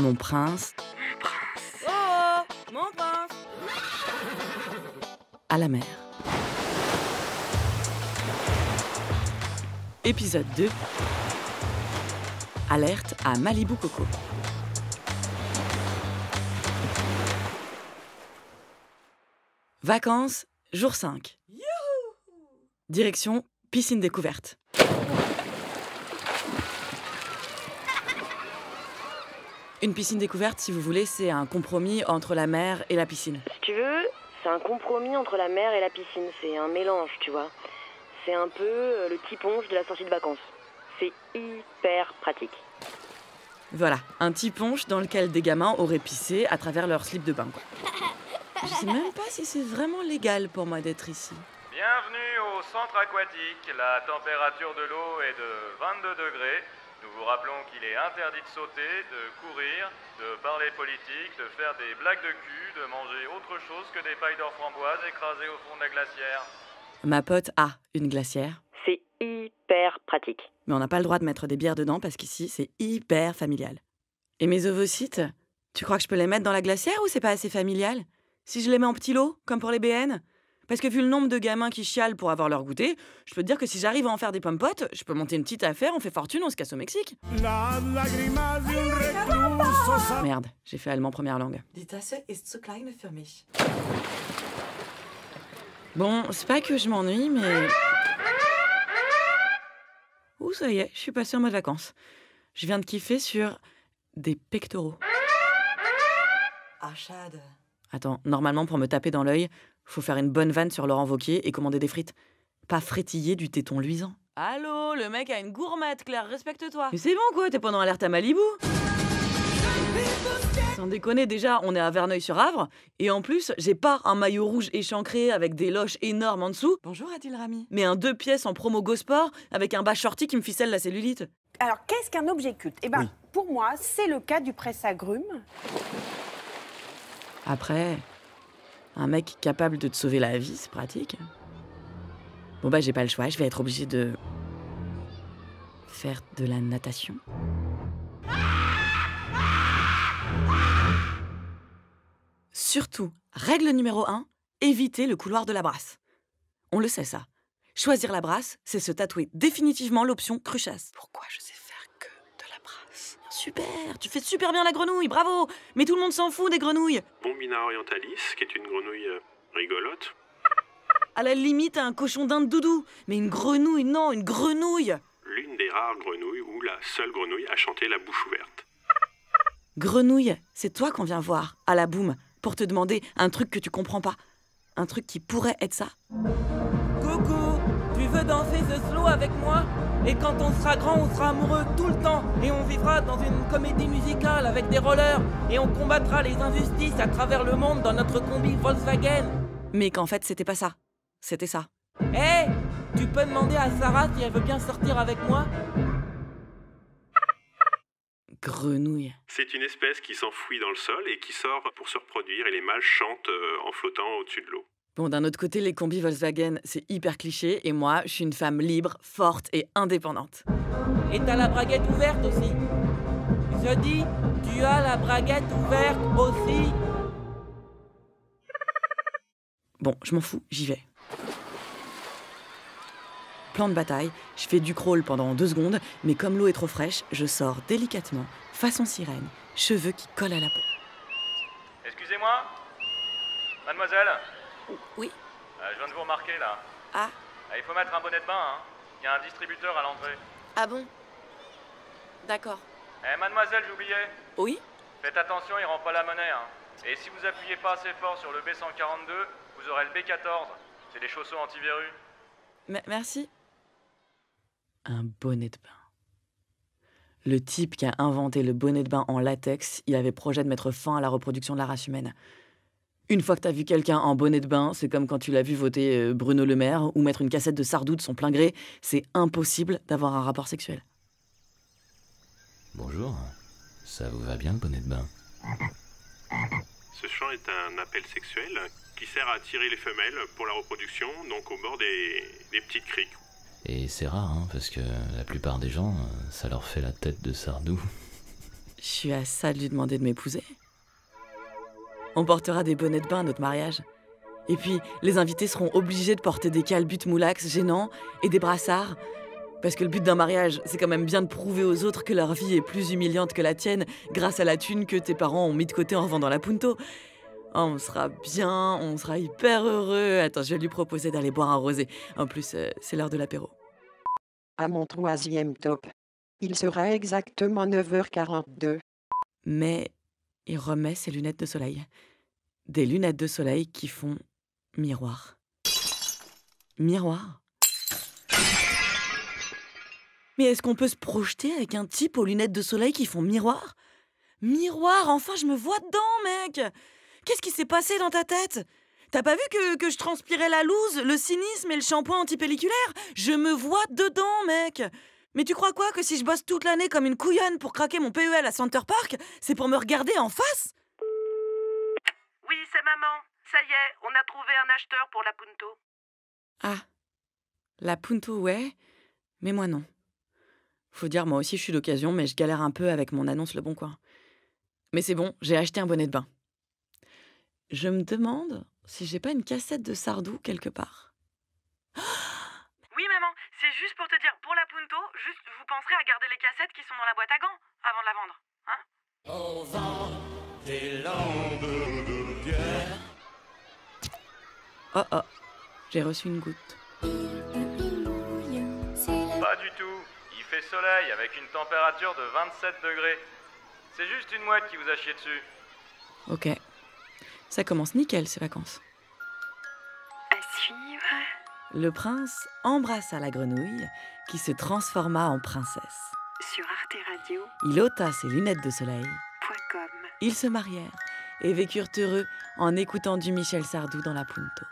Mon prince. Oh, mon prince. À la mer. Épisode 2. Alerte à Malibu Coco. Vacances, jour 5. Direction piscine découverte. Une piscine découverte, si vous voulez, c'est un compromis entre la mer et la piscine. Si tu veux, c'est un compromis entre la mer et la piscine. C'est un mélange, tu vois. C'est un peu le tiponge de la sortie de vacances. C'est hyper pratique. Voilà, un petit ponche dans lequel des gamins auraient pissé à travers leur slip de bain, quoi. Je sais même pas si c'est vraiment légal pour moi d'être ici. Bienvenue au centre aquatique. La température de l'eau est de 22 degrés. Nous vous rappelons qu'il est interdit de sauter, de courir, de parler politique, de faire des blagues de cul, de manger autre chose que des pailles d'or framboise écrasées au fond de la glacière. Ma pote a une glacière, C'est hyper pratique. mais on n'a pas le droit de mettre des bières dedans parce qu'ici, c'est hyper familial. Et mes ovocytes, tu crois que je peux les mettre dans la glacière ou c'est pas assez familial? Si je les mets en petits lots, comme pour les BN? Parce que vu le nombre de gamins qui chialent pour avoir leur goûter, je peux te dire que si j'arrive à en faire des pommes-potes, je peux monter une petite affaire, on fait fortune, on se casse au Mexique. Merde, j'ai fait allemand première langue. Die Tasse ist zu klein für mich. Bon, c'est pas que je m'ennuie, mais... Ouh, ça y est, je suis passée en mode vacances. Je viens de kiffer sur des pectoraux. Ah, schade. Attends, normalement, pour me taper dans l'œil, faut faire une bonne vanne sur Laurent Wauquiez et commander des frites. Pas frétiller du téton luisant. Allô, le mec a une gourmette, Claire, respecte-toi. Mais c'est bon, quoi, t'es pendant alerte à Malibu. Sans déconner, déjà, on est à Verneuil-sur-Avre, et en plus, j'ai pas un maillot rouge échancré avec des loches énormes en dessous, Bonjour Adil Rami. mais un 2 pièces en promo Go Sport avec un bas shorty qui me ficelle la cellulite. Alors, qu'est-ce qu'un objet culte? Eh ben, pour moi, c'est le cas du presse-agrumes. Après, un mec capable de te sauver la vie, c'est pratique. Bon bah j'ai pas le choix, je vais être obligée de... faire de la natation. Surtout, règle numéro 1, éviter le couloir de la brasse. On le sait ça. Choisir la brasse, c'est se tatouer définitivement l'option cruchasse. Pourquoi je sais faire que de la brasse? Super, tu fais super bien la grenouille, bravo! Mais tout le monde s'en fout des grenouilles. Bombina orientalis, qui est une grenouille rigolote. À la limite, un cochon d'Inde doudou. Mais une grenouille, non, une grenouille. L'une des rares grenouilles où la seule grenouille a chanté la bouche ouverte. Grenouille, c'est toi qu'on vient voir, à la boum, pour te demander un truc que tu comprends pas. Un truc qui pourrait être ça. Coucou, tu veux danser ce slow avec moi? Et quand on sera grand, on sera amoureux tout le temps. Et on vivra dans une comédie musicale avec des rollers. Et on combattra les injustices à travers le monde dans notre combi Volkswagen. Mais qu'en fait, c'était pas ça. C'était ça. Hé, tu peux demander à Sarah si elle veut bien sortir avec moi? Grenouille. C'est une espèce qui s'enfouit dans le sol et qui sort pour se reproduire et les mâles chantent en flottant au-dessus de l'eau. Bon, d'un autre côté, les combis Volkswagen, c'est hyper cliché. Et moi, je suis une femme libre, forte et indépendante. Et t'as la braguette ouverte aussi. Je dis, tu as la braguette ouverte aussi. Bon, je m'en fous, j'y vais. Plan de bataille, je fais du crawl pendant 2 secondes, mais comme l'eau est trop fraîche, je sors délicatement, façon sirène, cheveux qui collent à la peau. Excusez-moi? Mademoiselle? Oui. Je viens de vous remarquer là. Ah. Il faut mettre un bonnet de bain, hein. Il y a un distributeur à l'entrée. Ah bon? D'accord. Mademoiselle, j'oubliais. Oui? Faites attention, il rend pas la monnaie, hein. Et si vous appuyez pas assez fort sur le B142, vous aurez le B14. C'est des chaussons antivirus. Merci. Un bonnet de bain. Le type qui a inventé le bonnet de bain en latex, il avait projet de mettre fin à la reproduction de la race humaine. Une fois que t'as vu quelqu'un en bonnet de bain, c'est comme quand tu l'as vu voter Bruno Le Maire ou mettre une cassette de Sardou de son plein gré. C'est impossible d'avoir un rapport sexuel. Bonjour, ça vous va bien le bonnet de bain? Ce chant est un appel sexuel qui sert à attirer les femelles pour la reproduction, donc au bord des petites criques. Et c'est rare, hein, parce que la plupart des gens, ça leur fait la tête de Sardou. Je suis à ça de lui demander de m'épouser. On portera des bonnets de bain à notre mariage. Et puis, les invités seront obligés de porter des calbutes moulax gênants et des brassards. Parce que le but d'un mariage, c'est quand même bien de prouver aux autres que leur vie est plus humiliante que la tienne grâce à la thune que tes parents ont mis de côté en vendant la punto. Oh, on sera bien, on sera hyper heureux. Attends, je vais lui proposer d'aller boire un rosé. En plus, c'est l'heure de l'apéro. À mon 3e top. Il sera exactement 9h42. Mais il remet ses lunettes de soleil. Des lunettes de soleil qui font miroir. Miroir ? Mais est-ce qu'on peut se projeter avec un type aux lunettes de soleil qui font miroir ? Miroir, enfin je me vois dedans, mec ! Qu'est-ce qui s'est passé dans ta tête ? T'as pas vu que je transpirais la loose, le cynisme et le shampoing antipelliculaire ? Je me vois dedans, mec ! Mais tu crois quoi, que si je bosse toute l'année comme une couillonne pour craquer mon PEL à Center Park, c'est pour me regarder en face ? Oui, c'est maman. Ça y est, on a trouvé un acheteur pour la punto. Ah, la punto, ouais, mais moi non. Faut dire, moi aussi je suis d'occasion, mais je galère un peu avec mon annonce Le Bon Coin. Mais c'est bon, j'ai acheté un bonnet de bain. Je me demande si j'ai pas une cassette de Sardou quelque part. Oui, maman, c'est juste pour te dire, pour la punto, juste vous penserez à garder les cassettes qui sont dans la boîte à gants avant de la vendre, hein ? Au vent des landes de pierre. Oh oh, j'ai reçu une goutte. Pas du tout. Il fait soleil avec une température de 27 degrés. C'est juste une mouette qui vous a chié dessus. Ok, ça commence nickel ces vacances. À suivre. Le prince embrassa la grenouille qui se transforma en princesse. Sur arteradio.com. Il ôta ses lunettes de soleil. Ils se marièrent et vécurent heureux en écoutant du Michel Sardou dans la punto.